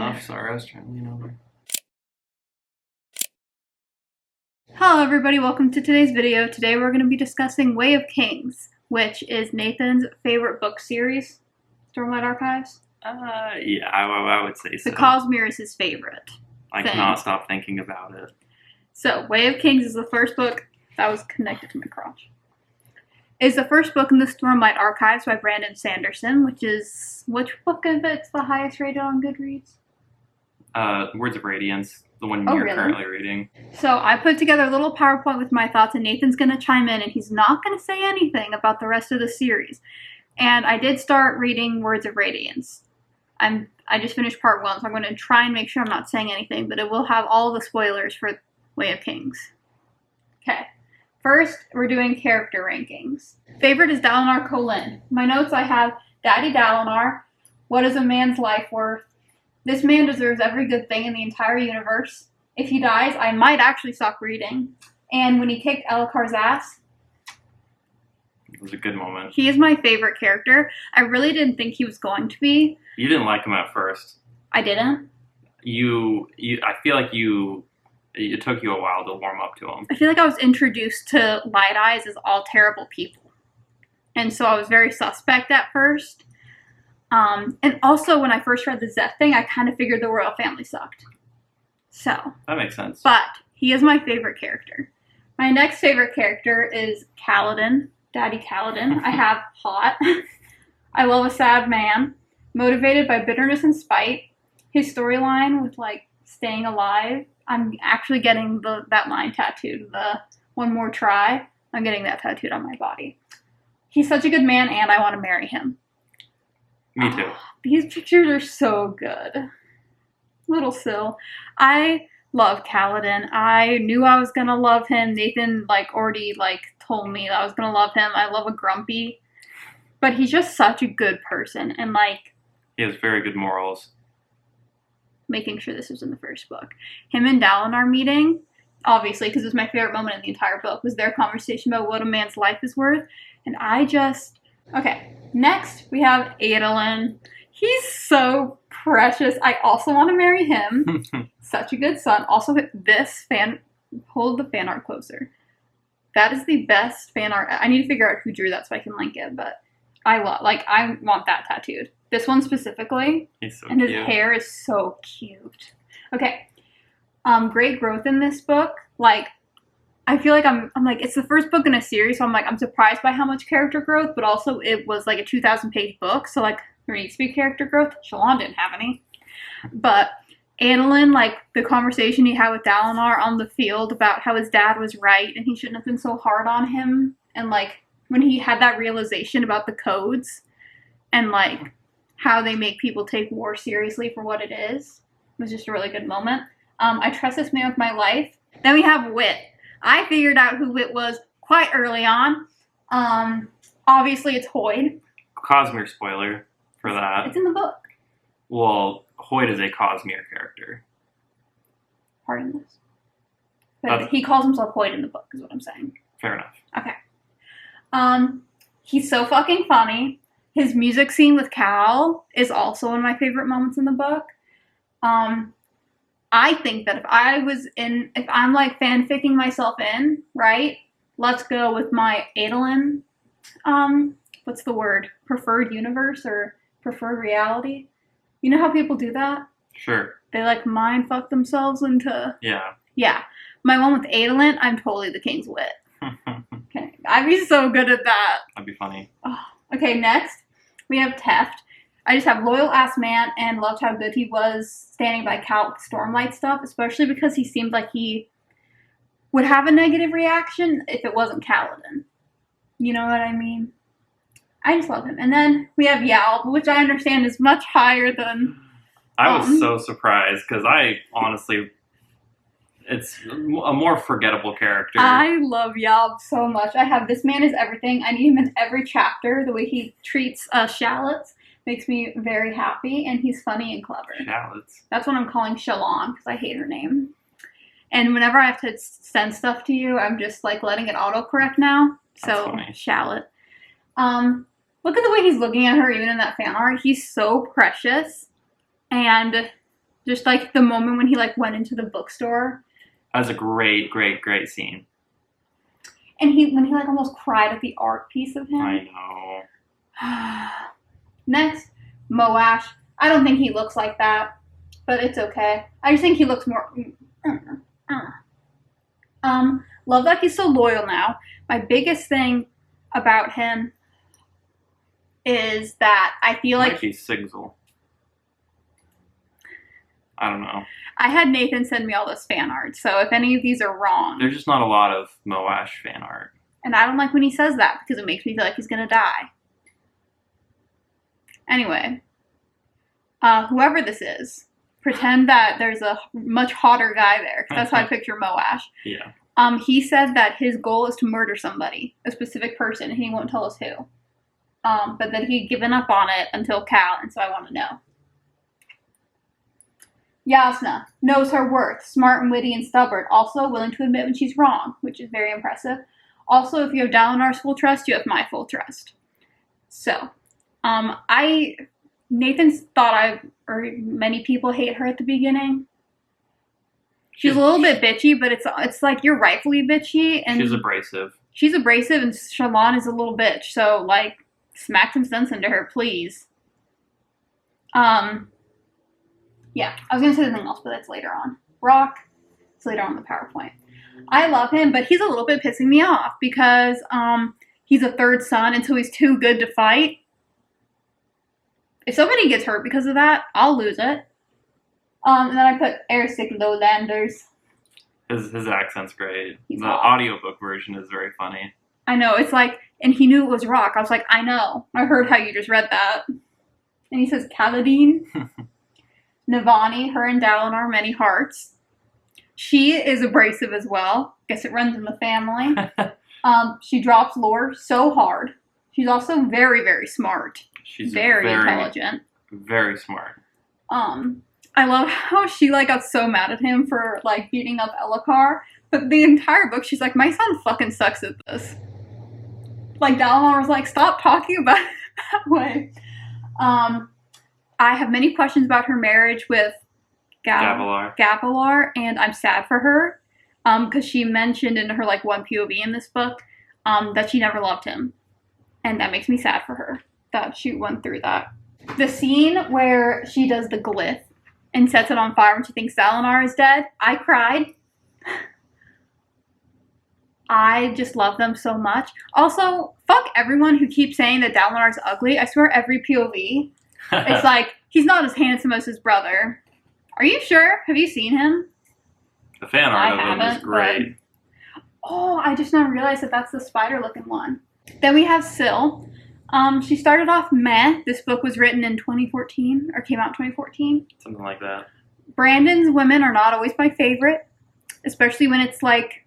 enough. Sorry, I was trying to lean over. Hello everybody, welcome to today's video. Today we're going to be discussing Way of Kings, which is Nathan's favorite book series, Stormlight Archives. Yeah, I would say so. The Cosmere is his favorite. I cannot stop thinking about it. So, Way of Kings is the first book that was connected to my crotch. It's the first book in the Stormlight Archives by Brandon Sanderson, which book of it's the highest rated on Goodreads? Words of Radiance, the one you're currently reading. So I put together a little PowerPoint with my thoughts, and Nathan's going to chime in, and he's not going to say anything about the rest of the series. And I did start reading Words of Radiance. I just finished part 1, so I'm going to try and make sure I'm not saying anything, but it will have all the spoilers for Way of Kings. Okay. First, we're doing character rankings. Favorite is Dalinar Kholin. My notes I have Daddy Dalinar. What is a man's life worth? This man deserves every good thing in the entire universe. If he dies, I might actually stop reading. And when he kicked Elkar's ass, it was a good moment. He is my favorite character. I really didn't think he was going to be. You didn't like him at first. I didn't? I feel like it took you a while to warm up to him. I feel like I was introduced to Light Eyes as all terrible people. And so I was very suspect at first. And also, when I first read the Zeth thing, I kind of figured the royal family sucked. So. That makes sense. But he is my favorite character. My next favorite character is Kaladin. Daddy Kaladin. I have hot. I love a sad man. Motivated by bitterness and spite. His storyline with, staying alive. I'm actually getting that line tattooed. The one more try. I'm getting that tattooed on my body. He's such a good man, and I want to marry him. Me too. These pictures are so good. Little Syl. I love Kaladin. I knew I was going to love him. Nathan, already, told me that I was going to love him. I love a grumpy. But he's just such a good person. And, he has very good morals. Making sure this was in the first book. Him and Dalinar meeting, obviously, because it was my favorite moment in the entire book, was their conversation about what a man's life is worth. And okay, next we have Adolin. He's so precious. I also want to marry him. Such a good son. Also, hold the fan art closer. That is the best fan art. I need to figure out who drew that so I can link it, but I want that tattooed. This one specifically. He's so and cute. His hair is so cute. Okay. Great growth in this book. I feel like I'm it's the first book in a series, so I'm surprised by how much character growth, but also it was a 2,000-page book, so there needs to be character growth. Shallan didn't have any. But Adolin, the conversation he had with Dalinar on the field about how his dad was right and he shouldn't have been so hard on him, and when he had that realization about the codes and how they make people take war seriously for what it is, was just a really good moment. I trust this man with my life. Then we have Wit. I figured out who Wit was quite early on. Obviously it's Hoid. Cosmere spoiler for that. It's in the book. Well, Hoid is a Cosmere character. Pardon this. But he calls himself Hoid in the book, is what I'm saying. Fair enough. Okay. He's so fucking funny. His music scene with Cal is also one of my favorite moments in the book. I think that if I'm fanficking myself in, right? Let's go with my Adolin, what's the word? Preferred universe or preferred reality? You know how people do that? Sure. They mind fuck themselves into... Yeah. Yeah. My one with Adolin, I'm totally the King's Wit. Okay. I'd be so good at that. That'd be funny. Oh. Okay, next, we have Teft. I just have loyal ass man and loved how good he was standing by Cal with Stormlight stuff, especially because he seemed like he would have a negative reaction if it wasn't Kaladin. You know what I mean? I just love him. And then we have Yalb, which I understand is much higher than... I was so surprised, because I honestly... It's a more forgettable character. I love Yalb so much. I have this man is everything. I need him in every chapter. The way he treats shallots makes me very happy, and he's funny and clever. Shallots. That's what I'm calling Shallan, because I hate her name. And whenever I have to send stuff to you, I'm just letting it autocorrect now. So, Shallot. Look at the way he's looking at her, even in that fan art. He's so precious. And Just like the moment when he like went into the bookstore. That was a great scene. And when he like almost cried at the art piece of him. I know. Next, Moash. I don't think he looks like that, but it's okay. I just think he looks more. Love that he's so loyal now. My biggest thing about him is that I feel like he's Sigil. I don't know. I had Nathan send me all this fan art, so if any of these are wrong, there's just not a lot of Moash fan art. And I don't like when he says that because it makes me feel like he's gonna die. Anyway, whoever this is, pretend that there's a much hotter guy there, because that's how I picture Moash. Yeah. He said that his goal is to murder somebody, a specific person, and he won't tell us who. But that he'd given up on it until Cal, and so I want to know. Yasna knows her worth, smart and witty and stubborn, also willing to admit when she's wrong, which is very impressive. Also, if you have Dalinar's full trust, you have my full trust. So, Nathan's thought many people hate her at the beginning. She's a little bit bitchy, but it's like you're rightfully bitchy, and she's abrasive. She's abrasive, and Shallan is a little bitch. So, like, smack some sense into her, please. Yeah, I was gonna say something else, but that's later on. Rock, it's later on in the PowerPoint. I love him, but he's a little bit pissing me off because he's a third son, and so he's too good to fight. If somebody gets hurt because of that, I'll lose it. And then I put Airsick Lowlanders. His accent's great. The audiobook version is very funny. I know, it's like, and he knew it was Rock. I was like, I know. I heard how you just read that. And he says Kaladin. Navani, her and Dalinar, many hearts. She is abrasive as well. Guess it runs in the family. She drops lore so hard. She's also very, very smart. She's very intelligent. Very smart. I love how she like got so mad at him for like beating up Elhokar, but the entire book she's like, my son fucking sucks at this. Like Dalinar was like, stop talking about it that way. I have many questions about her marriage with Gavilar, and I'm sad for her because she mentioned in her like one POV in this book that she never loved him, and that makes me sad for her that she went through that. The scene where she does the glyph and sets it on fire when she thinks Dalinar is dead, I cried. I just love them so much. Also, fuck everyone who keeps saying that Dalinar's ugly. I swear every POV, it's like, he's not as handsome as his brother. Are you sure? Have you seen him? The fan art of him is great. Oh, I just now realized that that's the spider-looking one. Then we have Syl. She started off meh. This book was written in 2014, or came out in 2014. Something like that. Brandon's women are not always my favorite, especially when it's like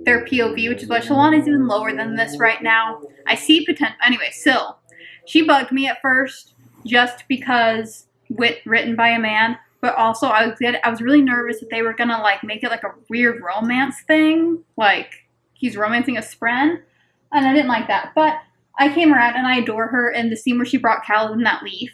their POV, which is why Shallan is even lower than this right now. I see potential. Anyway, Syl. She bugged me at first just because written by a man, but also I was really nervous that they were gonna like make it like a weird romance thing, like he's romancing a Spren, and I didn't like that. But I came around and I adore her in the scene where she brought Kaladin that leaf.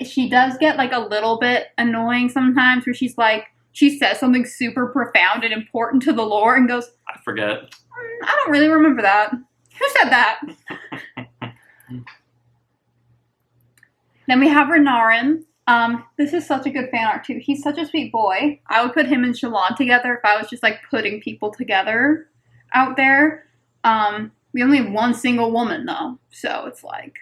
She does get like a little bit annoying sometimes where she's like, she says something super profound and important to the lore and goes, I forget. I don't really remember that. Who said that? Then we have Renarin. This is such a good fan art too. He's such a sweet boy. I would put him and Shallan together if I was just like putting people together out there. We only have one single woman though, so it's like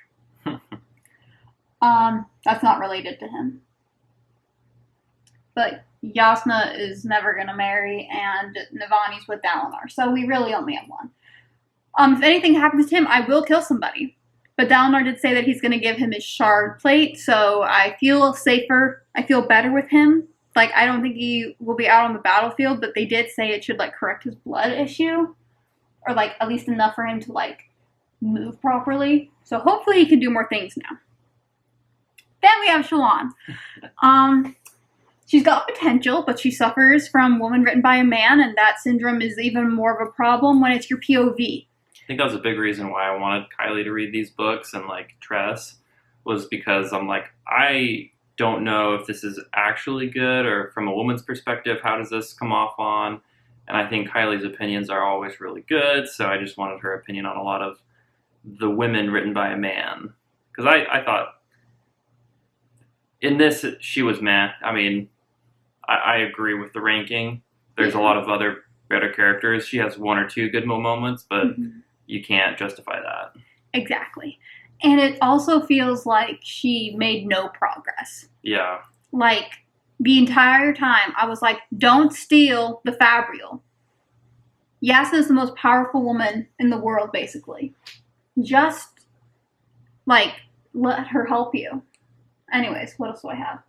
that's not related to him. But Yasna is never gonna marry, and Navani's with Dalinar, so we really only have one. If anything happens to him, I will kill somebody. But Dalinar did say that he's going to give him his shard plate, so I feel safer. I feel better with him. Like, I don't think he will be out on the battlefield, but they did say it should, like, correct his blood issue. Or, like, at least enough for him to, like, move properly. So hopefully he can do more things now. Then we have Shallan. She's got potential, but she suffers from woman written by a man, and that syndrome is even more of a problem when it's your POV. think that was a big reason why I wanted Kylie to read these books and like Tress, was because I'm like, I don't know if this is actually good, or from a woman's perspective, how does this come off on? And I think Kylie's opinions are always really good, so I just wanted her opinion on a lot of the women written by a man. Because I thought, in this, she was meh. I mean, I agree with the ranking. There's a lot of other better characters. She has one or two good moments, but you can't justify that. Exactly. And it also feels like she made no progress. Yeah. Like, the entire time, I was like, don't steal the Fabrial. Yasna is the most powerful woman in the world, basically. Just, like, let her help you. Anyways, what else do I have?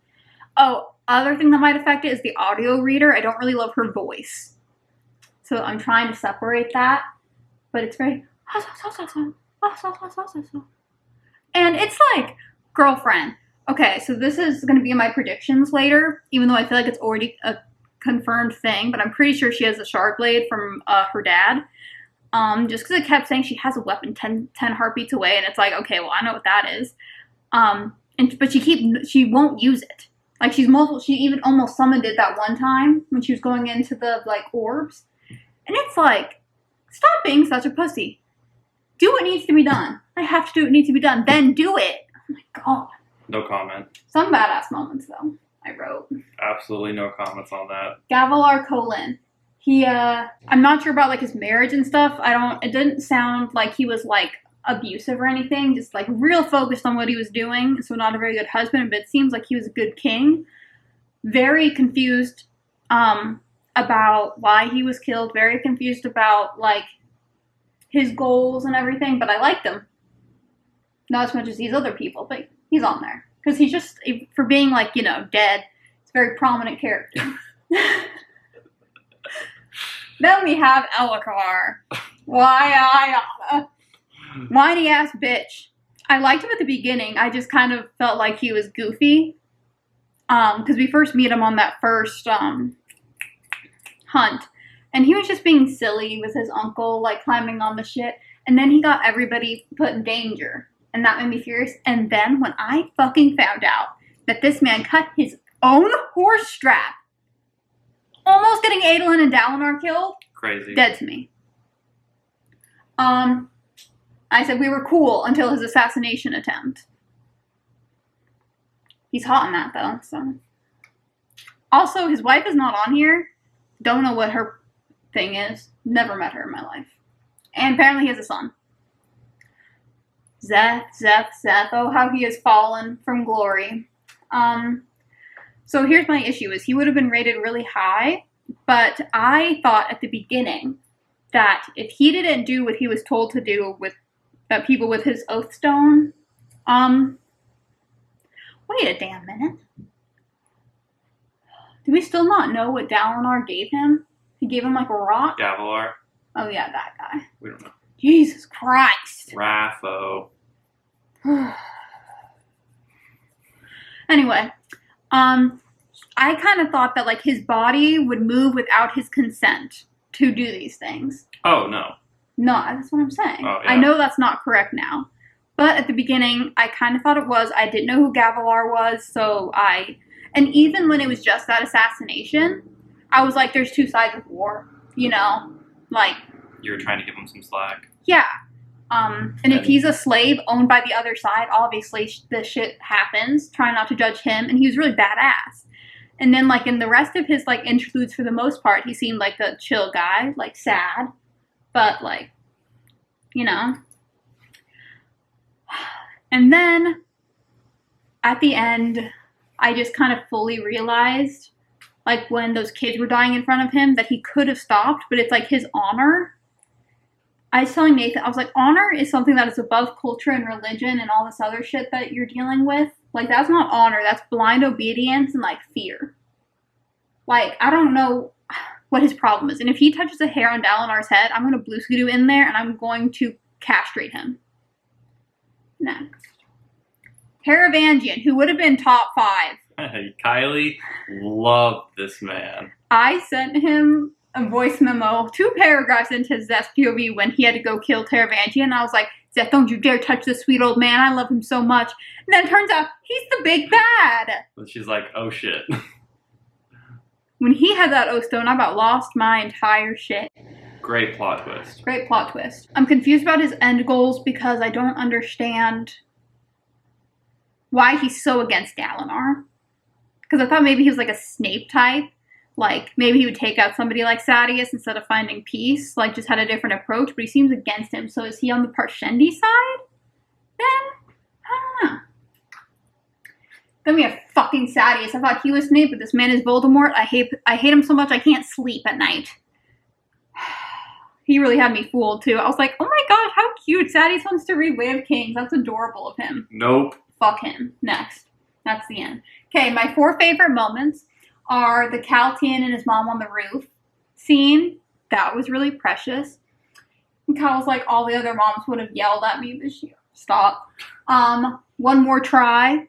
Oh, other thing that might affect it is the audio reader. I don't really love her voice. So I'm trying to separate that. But it's very... And it's like, girlfriend. Okay, so this is going to be in my predictions later, even though I feel like it's already a confirmed thing, but I'm pretty sure she has a shard blade from her dad. Just because it kept saying she has a weapon 10 heartbeats away, and it's like, okay, well, I know what that is. But she won't use it. Like, she even almost summoned it that one time when she was going into the, like, orbs. And it's like, stop being such a pussy. Do what needs to be done. I have to do what needs to be done. Then do it. Oh my god. No comment. Some badass moments, though, I wrote. Absolutely no comments on that. Gavilar Colin. I'm not sure about, like, his marriage and stuff. It didn't sound like he was, like, abusive or anything. Just, like, real focused on what he was doing. So not a very good husband, but it seems like he was a good king. Very confused, about why he was killed. Very confused about, like, his goals and everything, but I liked him. Not as much as these other people, but he's on there. Because he's just, for being, like, dead, it's a very prominent character. Then we have Elokar. Whiny ass bitch. I liked him at the beginning. I just kind of felt like he was goofy. Because we first meet him on that first hunt. And he was just being silly with his uncle, like, climbing on the shit. And then he got everybody put in danger. And that made me furious. And then when I fucking found out that this man cut his own horse strap, almost getting Adolin and Dalinar killed. Crazy. Dead to me. I said we were cool until his assassination attempt. He's hot in that, though, so. Also, his wife is not on here. Don't know what her thing is. Never met her in my life. And apparently he has a son. Zeth. Oh, how he has fallen from glory. So here's my issue, is he would have been rated really high, but I thought at the beginning that if he didn't do what he was told to do with people with his Oathstone, wait a damn minute. Do we still not know what Dalinar gave him? He gave him, like, a rock? Gavilar. Oh, yeah, that guy. We don't know. Jesus Christ. Rapho. Anyway, I kind of thought that, like, his body would move without his consent to do these things. Oh, no. No, that's what I'm saying. Oh, yeah. I know that's not correct now. But at the beginning, I kind of thought it was. I didn't know who Gavilar was, and even when it was just that assassination, I was like, there's two sides of war, Like... You were trying to give him some slack. Yeah. And if he's a slave owned by the other side, obviously this shit happens. Try not to judge him. And he was really badass. And then, like, in the rest of his, like, interludes, for the most part, he seemed like a chill guy, like, sad. But, like, And then, at the end, I just kind of fully realized, like, when those kids were dying in front of him, that he could have stopped, but it's, like, his honor. I was telling Nathan, I was like, honor is something that is above culture and religion and all this other shit that you're dealing with. Like, that's not honor. That's blind obedience and, like, fear. Like, I don't know what his problem is. And if he touches a hair on Dalinar's head, I'm going to blue skidoo in there and I'm going to castrate him. Next. Caravangian, who would have been top 5. Kylie loved this man. I sent him a voice memo 2 paragraphs into Zeth's POV when he had to go kill Taravangian, and I was like, Zeth, don't you dare touch this sweet old man. I love him so much. And then it turns out he's the big bad. And she's like, oh shit. When he had that O-Stone, I about lost my entire shit. Great plot twist. Great plot twist. I'm confused about his end goals because I don't understand why he's so against Dalinar. Because I thought maybe he was like a Snape type. Like, maybe he would take out somebody like Sadeas instead of finding peace. Like, just had a different approach. But he seems against him. So is he on the Parshendi side? Then? I don't know. Then we have fucking Sadeas. I thought he was Snape, but this man is Voldemort. I hate him so much I can't sleep at night. He really had me fooled, too. I was like, oh my gosh, how cute. Sadeas wants to read Way of Kings. That's adorable of him. Nope. Fuck him. Next. That's the end. Okay, my 4 favorite moments are the Cal-Tien and his mom on the roof scene. That was really precious. And Cal was like, all the other moms would have yelled at me this year. Stop. One More Try.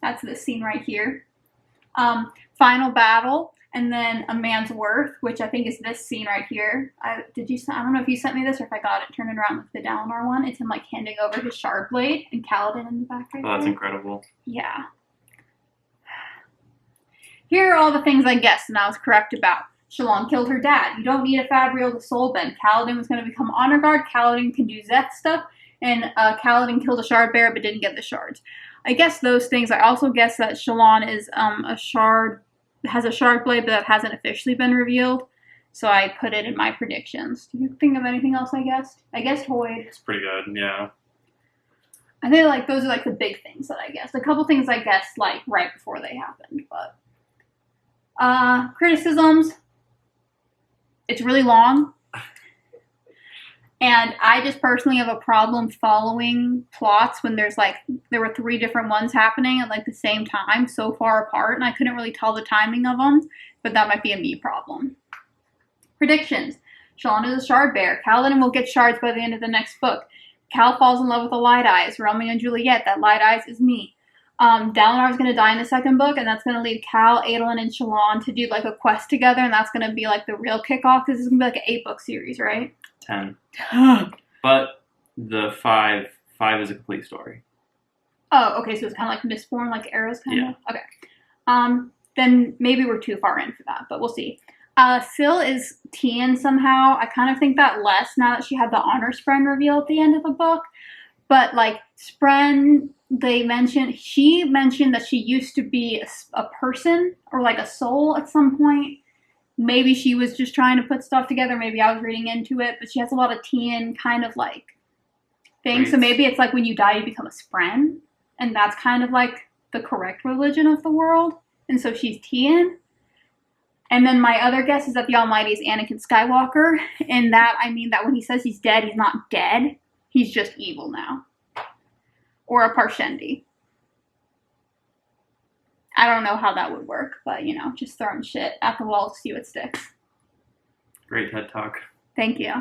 That's this scene right here. Final Battle. And then A Man's Worth, which I think is this scene right here. I don't know if you sent me this or if I got it. Turn it around with the Dalinar one. It's him like handing over his shard blade and Kaladin in the back right Oh, that's there. incredible. Yeah. Here are all the things I guessed and I was correct about. Shalon killed her dad. You don't need a Fabrial to soul bend. Kaladin was going to become honor guard. Kaladin can do Zeth stuff. And Kaladin killed a shard bearer but didn't get the shards. I guess those things. I also guess that Shalon is has a shard blade but that hasn't officially been revealed. So I put it in my predictions. Do you think of anything else I guessed? I guessed Hoyd. It's pretty good, yeah. I think like those are like the big things that I guessed. A couple things I guessed like right before they happened, but criticisms. It's really long. And I just personally have a problem following plots when there were 3 different ones happening at like the same time, so far apart, and I couldn't really tell the timing of them, but that might be a me problem. Predictions. Shalon is a shard bearer. Kaladin will get shards by the end of the next book. Cal falls in love with a Light Eyes. Romeo and Juliet. That Light Eyes is me. Dalinar is going to die in the 2nd book, and that's going to leave Cal, Adolin, and Shalon to do like a quest together, and that's going to be like the real kickoff, because this is going to be like an 8-book series, right? 10. But the 5 is a complete story. Oh, okay, so it's kind of like Mistborn, like Arrows kind of? Okay. Then maybe we're too far in for that, but we'll see. Syl is Tien somehow. I kind of think that less now that she had the honor Spren reveal at the end of the book. But, like, Spren, she mentioned that she used to be a person, or like a soul at some point. Maybe she was just trying to put stuff together. Maybe I was reading into it. But she has a lot of Tien kind of, like, things. So maybe it's like when you die, you become a Spren. And that's kind of, like, the correct religion of the world. And so she's Tien. And then my other guess is that the Almighty is Anakin Skywalker. And that, I mean that when he says he's dead, he's not dead. He's just evil now. Or a Parshendi. I don't know how that would work, but, you know, just throwing shit at the wall to see what sticks. Great TED Talk. Thank you.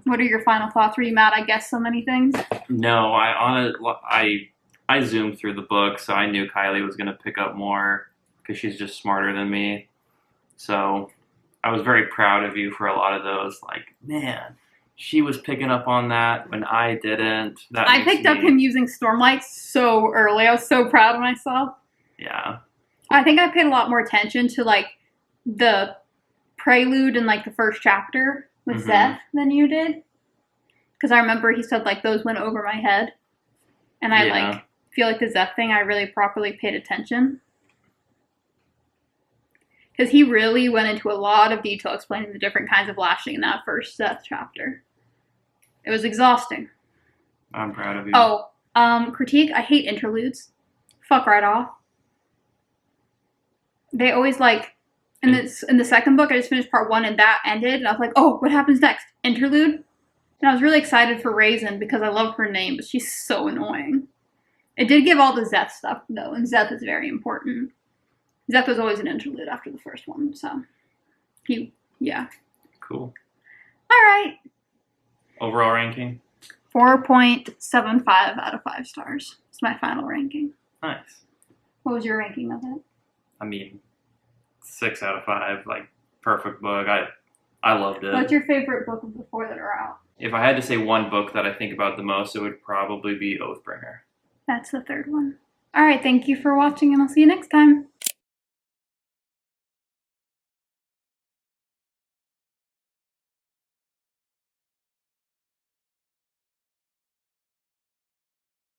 What are your final thoughts? Were you mad I guessed so many things? No, I zoomed through the book, so I knew Kylie was going to pick up more because she's just smarter than me. So I was very proud of you for a lot of those. Like, man, she was picking up on that when I didn't. I picked up him using Stormlight so early. I was so proud of myself. Yeah. I think I paid a lot more attention to, like, the prelude in, like, the first chapter with Zeth than you did. Because I remember he said, like, those went over my head. And I, like, feel like the Zeth thing, I really properly paid attention. Because he really went into a lot of detail explaining the different kinds of lashing in that first Zeth chapter. It was exhausting. I'm proud of you. Oh, critique, I hate interludes. Fuck right off. They always, like, in the 2nd book, I just finished part 1 and that ended, and I was like, oh, what happens next? Interlude? And I was really excited for Raisin because I love her name, but she's so annoying. It did give all the Zeth stuff, though, and Zeth is very important. Zeth was always an interlude after the first one, so yeah. Cool. All right. Overall ranking? 4.75 out of 5 stars. It's my final ranking. Nice. What was your ranking of it? I mean, 6 out of 5. Like, perfect book. I loved it. What's your favorite book of the 4 that are out? If I had to say one book that I think about the most, it would probably be Oathbringer. That's the 3rd one. All right, thank you for watching, and I'll see you next time.